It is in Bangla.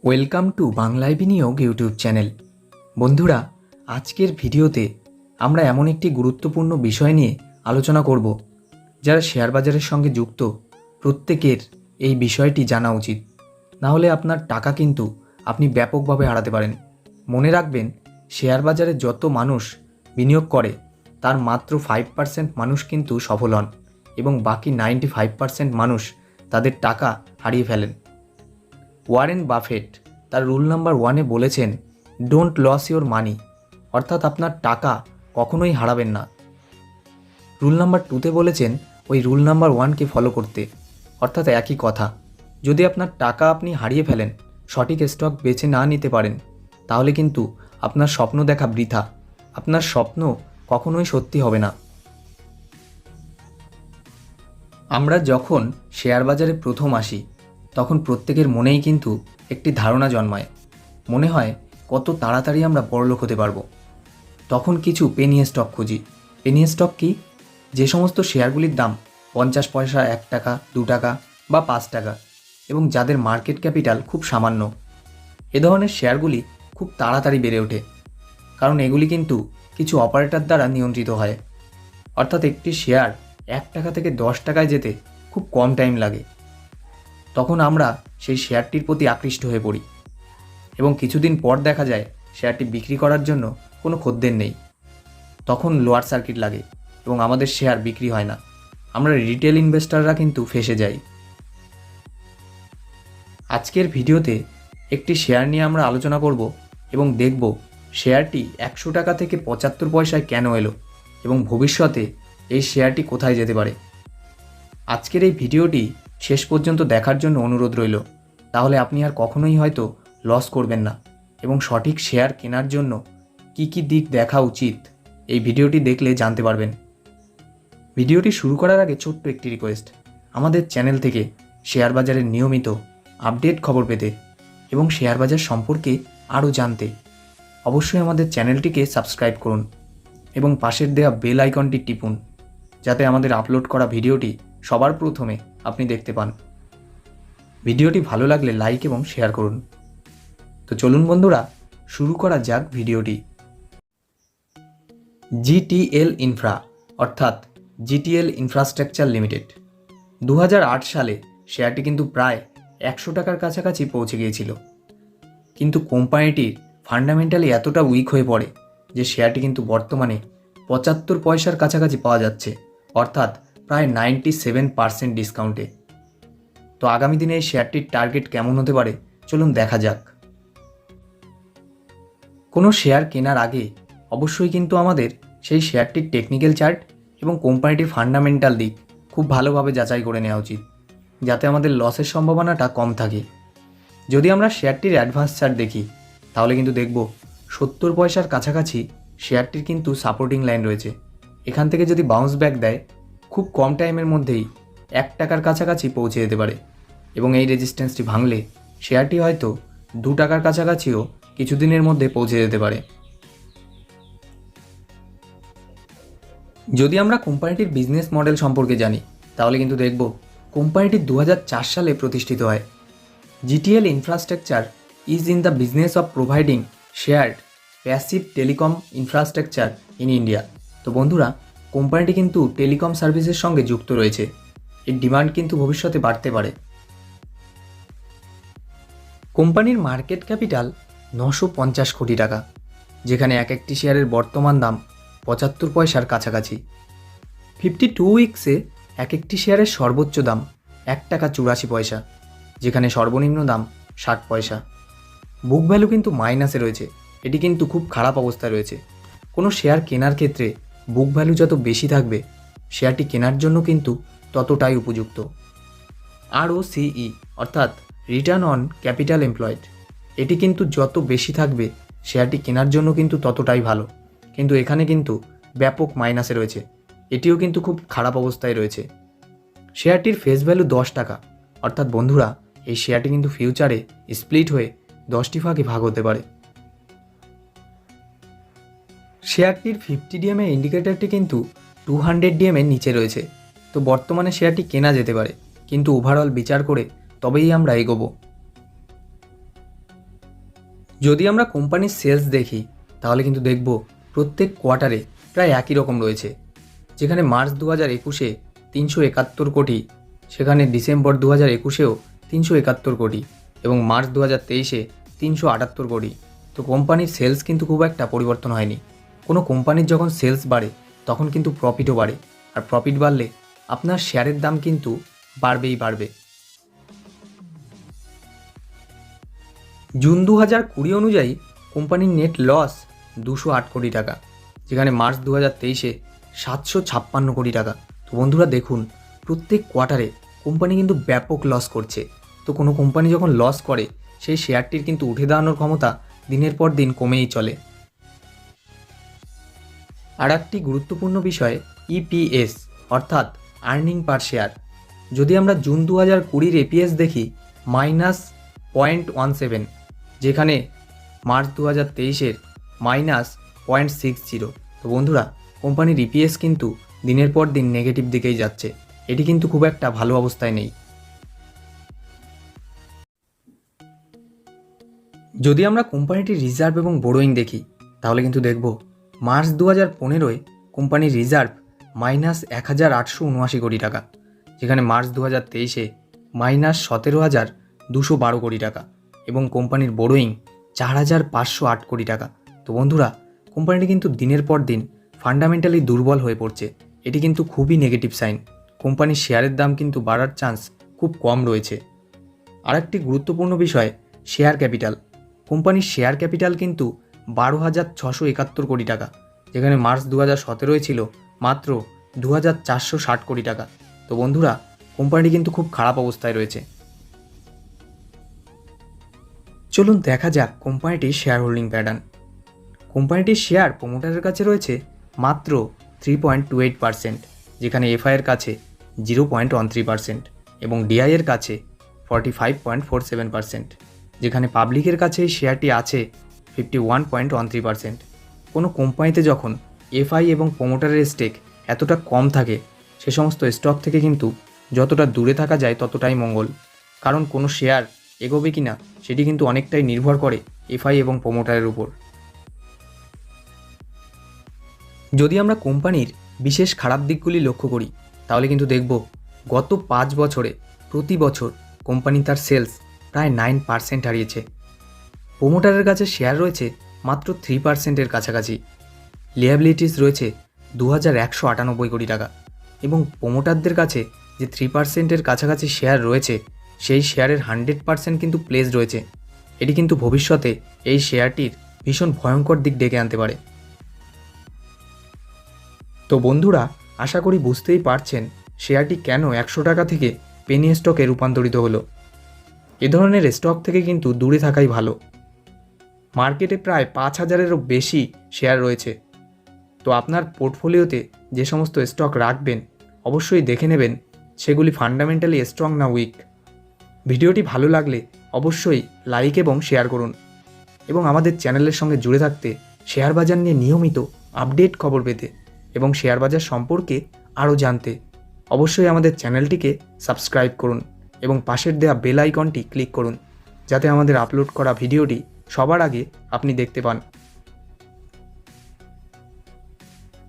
ওয়েলকাম টু বাংলায় বিনিয়োগ ইউটিউব চ্যানেল। বন্ধুরা, আজকের ভিডিওতে আমরা এমন একটি গুরুত্বপূর্ণ বিষয় নিয়ে আলোচনা করব যারা শেয়ার বাজারের সঙ্গে যুক্ত প্রত্যেকের এই বিষয়টি জানা উচিত। না হলে আপনার টাকা কিন্তু আপনি ব্যাপকভাবে হারাতে পারেন। মনে রাখবেন, শেয়ার বাজারে যত মানুষ বিনিয়োগ করে তার মাত্র 5% মানুষ কিন্তু সফল হন এবং বাকি 95% মানুষ তাদের টাকা হারিয়ে ফেলেন। ওয়ারেন বাফেট তার রুল নাম্বার 1-এ বলেছেন, ডোন্ট লস ইওর মানি, অর্থাৎ আপনার টাকা কখনোই হারাবেন না। রুল নাম্বার 2-তে বলেছেন ওই রুল নাম্বার 1-কে ফলো করতে, অর্থাৎ একই কথা। যদি আপনার টাকা আপনি হারিয়ে ফেলেন, সঠিক স্টক বেছে না নিতে পারেন, তাহলে কিন্তু আপনার স্বপ্ন দেখা বৃথা। আপনার স্বপ্ন কখনোই সত্যি হবে না। আমরা যখন শেয়ার বাজারে প্রথম আসি তখন প্রত্যেকের মনেই কিন্তু একটি ধারণা জন্মায়। মনে হয় কত তাড়াতাড়ি আমরা বড়লোক হতে পারবো। তখন কিছু পেনি স্টক খুঁজি। পেনি স্টক কি? যে সমস্ত শেয়ারগুলির দাম 50 পয়সা, 1 টাকা, 2 টাকা বা 5 টাকা এবং যাদের মার্কেট ক্যাপিটাল খুব সামান্য। এ ধরনের শেয়ারগুলি খুব তাড়াতাড়ি বেড়ে ওঠে, কারণ এগুলি কিন্তু কিছু অপারেটর দ্বারা নিয়ন্ত্রিত হয়। অর্থাৎ একটি শেয়ার 1 টাকা থেকে 10 টাকায় যেতে খুব কম টাইম লাগে। তখন আমরা সেই শেয়ারটির প্রতি আকৃষ্ট হয়ে পড়ি এবং কিছুদিন পর দেখা যায় শেয়ারটি বিক্রি করার জন্য কোনো খদ্দের নেই। তখন লোয়ার সার্কিট লাগে এবং আমাদের শেয়ার বিক্রি হয় না। আমরা রিটেল ইনভেস্টররা কিন্তু ফেঁসে যাই। আজকের ভিডিওতে একটি শেয়ার নিয়ে আমরা আলোচনা করব এবং দেখব শেয়ারটি 100 টাকা থেকে 75 পয়সায় কেন এলো এবং ভবিষ্যতে এই শেয়ারটি কোথায় যেতে পারে। আজকের এই ভিডিওটি শেষ পর্যন্ত দেখার জন্য অনুরোধ রইল, তাহলে আপনি আর কখনোই হয়তো লস করবেন না এবং সঠিক শেয়ার কেনার জন্য কি কি দিক দেখা উচিত এই ভিডিওটি দেখলে জানতে পারবেন। ভিডিওটি শুরু করার আগে ছোট্ট একটি রিকোয়েস্ট, আমাদের চ্যানেল থেকে শেয়ার বাজারের নিয়মিত আপডেট খবর পেতে এবং শেয়ার বাজার সম্পর্কে আরও জানতে অবশ্যই আমাদের চ্যানেলটিকে সাবস্ক্রাইব করুন এবং পাশের দেওয়া বেল আইকনটি টিপুন, যাতে আমাদের আপলোড করা ভিডিওটি সবার প্রথমে আপনি দেখতে পান। ভিডিওটি ভালো লাগলে লাইক এবং শেয়ার করুন। তো চলুন বন্ধুরা, শুরু করা যাক ভিডিওটি। জিটিএল ইনফ্রা অর্থাৎ জিটিএল ইনফ্রাস্ট্রাকচার লিমিটেড 2008 সালে শেয়ারটি কিন্তু প্রায় 100 টাকার কাছাকাছি পৌঁছে গিয়েছিল, কিন্তু কোম্পানিটির ফান্ডামেন্টালি এতটা উইক হয়ে পড়ে যে শেয়ারটি কিন্তু বর্তমানে 75 পয়সার কাছাকাছি পাওয়া যাচ্ছে, অর্থাৎ প্রায় 97% ডিসকাউন্টে। তো আগামী দিনে এই শেয়ারটির টার্গেট কেমন হতে পারে চলুন দেখা যাক। কোনো শেয়ার কেনার আগে অবশ্যই কিন্তু আমাদের সেই শেয়ারটির টেকনিক্যাল চার্ট এবং কোম্পানিটির ফান্ডামেন্টাল দিক খুব ভালোভাবে যাচাই করে নেওয়া উচিত, যাতে আমাদের লসের সম্ভাবনাটা কম থাকে। যদি আমরা শেয়ারটির অ্যাডভান্স চার্ট দেখি, তাহলে কিন্তু দেখব 70 পয়সার কাছাকাছি শেয়ারটির কিন্তু সাপোর্টিং লাইন রয়েছে। এখান থেকে যদি বাউন্স ব্যাক দেয়, খুব কম টাইমের মধ্যেই 1 টাকার কাছাকাছি পৌঁছে যেতে পারে এবং এই রেজিস্ট্যান্সটি ভাঙলে শেয়ারটি হয়তো 2 টাকার কাছাকাছিও কিছুদিনের মধ্যে পৌঁছে যেতে পারে। যদি আমরা কোম্পানিটির বিজনেস মডেল সম্পর্কে জানি, তাহলে কিন্তু দেখব কোম্পানিটি 2004 সালে প্রতিষ্ঠিত হয়। GTL infrastructure is in the business of providing shared passive telecom infrastructure in India. তো বন্ধুরা, কোম্পানিটি কিন্তু টেলিকম সার্ভিসের সঙ্গে যুক্ত রয়েছে। এর ডিমান্ড কিন্তু ভবিষ্যতে বাড়তে পারে। কোম্পানির মার্কেট ক্যাপিটাল 950 কোটি টাকা, যেখানে এক একটি শেয়ারের বর্তমান দাম 75 পয়সার কাছাকাছি। 52 উইক্সে এক একটি শেয়ারের সর্বোচ্চ দাম 1 টাকা 84 পয়সা, যেখানে সর্বনিম্ন দাম 60 পয়সা। বুক ভ্যালু কিন্তু মাইনাসে রয়েছে, এটি কিন্তু খুব খারাপ অবস্থায় রয়েছে। কোনো শেয়ার কেনার ক্ষেত্রে বুক ভ্যালু যত বেশি থাকবে, শেয়ারটি কেনার জন্য কিন্তু ততটাই উপযুক্ত। ROCE অর্থাৎ রিটার্ন অন ক্যাপিটাল এমপ্লয়েড, এটি কিন্তু যত বেশি থাকবে শেয়ারটি কেনার জন্য কিন্তু ততটাই ভালো, কিন্তু এখানে কিন্তু ব্যাপক মাইনাসে রয়েছে, এটিও কিন্তু খুব খারাপ অবস্থায় রয়েছে। শেয়ারটির ফেস ভ্যালু 10 টাকা, অর্থাৎ বন্ধুরা এই শেয়ারটি কিন্তু ফিউচারে স্প্লিট হয়ে 10টি ভাগে ভাগ হতে পারে। শেয়ারটির 50 DM এর ইন্ডিকেটরটি কিন্তু 200 DM এর নিচে রয়েছে। তো বর্তমানে শেয়ারটি কেনা যেতে পারে, কিন্তু ওভারঅল বিচার করে তবেই আমরা এগোবো। যদি আমরা কোম্পানির সেলস দেখি তাহলে কিন্তু দেখব প্রত্যেক কোয়ার্টারে প্রায় একই রকম রয়েছে। যেখানে মার্চ 2021-এ 371 কোটি, সেখানে ডিসেম্বর 2021-এও 371 কোটি এবং মার্চ 2023-এ 378 কোটি। তো কোম্পানির সেলস কিন্তু খুব একটা পরিবর্তন হয়নি। কোনো কোম্পানির যখন সেলস বাড়ে তখন কিন্তু প্রফিটও বাড়ে, আর প্রফিট বাড়লে আপনার শেয়ারের দাম কিন্তু বাড়বেই বাড়বে। জুন 2020 অনুযায়ী কোম্পানির নেট লস 208 কোটি টাকা, যেখানে মার্চ 2023-এ 756 কোটি টাকা। তো বন্ধুরা দেখুন, প্রত্যেক কোয়ার্টারে কোম্পানি কিন্তু ব্যাপক লস করছে। তো কোনো কোম্পানি যখন লস করে সেই শেয়ারটির কিন্তু উঠে দাঁড়ানোর ক্ষমতা দিনের পর দিন কমেই চলে। আর একটি গুরুত্বপূর্ণ বিষয় ইপিএস অর্থাৎ আর্নিং পার শেয়ার। যদি আমরা জুন 2020-এর এপিএস দেখি -0.17, যেখানে মার্চ 2023-এর -0.60। তো বন্ধুরা কোম্পানির ইপিএস কিন্তু দিনের পর দিন নেগেটিভ দিকেই যাচ্ছে, এটি কিন্তু খুব একটা ভালো অবস্থায় নেই। যদি আমরা কোম্পানিটির রিজার্ভ এবং বোরোয়িং দেখি তাহলে কিন্তু দেখব মার্চ 2015-এ কোম্পানির রিজার্ভ -1879 কোটি টাকা, যেখানে মার্চ 2023-এ -17,212 কোটি টাকা এবং কোম্পানির বোরোয়িং 4,508 কোটি টাকা। তো বন্ধুরা কোম্পানিটি কিন্তু দিনের পর দিন ফান্ডামেন্টালি দুর্বল হয়ে পড়ছে, এটি কিন্তু খুবই নেগেটিভ সাইন। কোম্পানির শেয়ারের দাম কিন্তু বাড়ার চান্স খুব কম রয়েছে। আরেকটি গুরুত্বপূর্ণ বিষয় শেয়ার ক্যাপিটাল। কোম্পানির শেয়ার ক্যাপিটাল কিন্তু 12,671 কোটি টাকা, যেখানে মার্চ 2017-এ ছিল মাত্র 2,460 কোটি টাকা। তো বন্ধুরা কোম্পানিটি কিন্তু খুব খারাপ অবস্থায় রয়েছে। চলুন দেখা যাক কোম্পানিটির শেয়ার হোল্ডিং প্যাটার্ন। কোম্পানিটির শেয়ার প্রোমোটারের কাছে রয়েছে মাত্র 3.28%, যেখানে এফআইয়ের কাছে 0.13% এবং ডিআইয়ের কাছে 45.47%, যেখানে পাবলিকের কাছে এই শেয়ারটি আছে 51.13%। কোনো কোম্পানিতে যখন এফআই এবং প্রোমোটারের স্টেক এতটা কম থাকে সে সমস্ত স্টক থেকে কিন্তু যতটা দূরে থাকা যায় ততটাই মঙ্গল, কারণ কোনো শেয়ার এগোবে কি না সেটি কিন্তু অনেকটাই নির্ভর করে এফআই এবং প্রোমোটারের উপর। যদি আমরা কোম্পানির বিশেষ খারাপ দিকগুলি লক্ষ্য করি তাহলে কিন্তু দেখব গত 5 বছরে প্রতি বছর কোম্পানি তার সেলস প্রায় 9% হারিয়েছে। প্রোমোটারের কাছে শেয়ার রয়েছে মাত্র 3%-এর কাছাকাছি, লিয়াবিলিটিস রয়েছে 2,198 কোটি টাকা এবং প্রোমোটারদের কাছে যে 3%-এর কাছাকাছি শেয়ার রয়েছে সেই শেয়ারের 100% কিন্তু প্লেস রয়েছে। এটি কিন্তু ভবিষ্যতে এই শেয়ারটির ভীষণ ভয়ঙ্কর দিক ডেকে আনতে পারে। তো বন্ধুরা আশা করি বুঝতেই পারছেন শেয়ারটি কেন 100 টাকা থেকে পেনি স্টকে রূপান্তরিত হলো। এ ধরনের স্টক থেকে কিন্তু দূরে থাকাই ভালো। মার্কেটে প্রায় 5,000-এরও বেশি শেয়ার রয়েছে। তো আপনার পোর্টফোলিওতে যে সমস্ত স্টক রাখবেন অবশ্যই দেখে নেবেন সেগুলি ফান্ডামেন্টালি স্ট্রং না উইক। ভিডিওটি ভালো লাগলে অবশ্যই লাইক এবং শেয়ার করুন এবং আমাদের চ্যানেলের সঙ্গে জুড়ে থাকতে শেয়ার বাজার নিয়ে নিয়মিত আপডেট খবর পেতে এবং শেয়ার বাজার সম্পর্কে আরও জানতে অবশ্যই আমাদের চ্যানেলটিকে সাবস্ক্রাইব করুন এবং পাশের দেওয়া বেল আইকনটি ক্লিক করুন, যাতে আমাদের আপলোড করা ভিডিওটি সবার আগে আপনি দেখতে পান।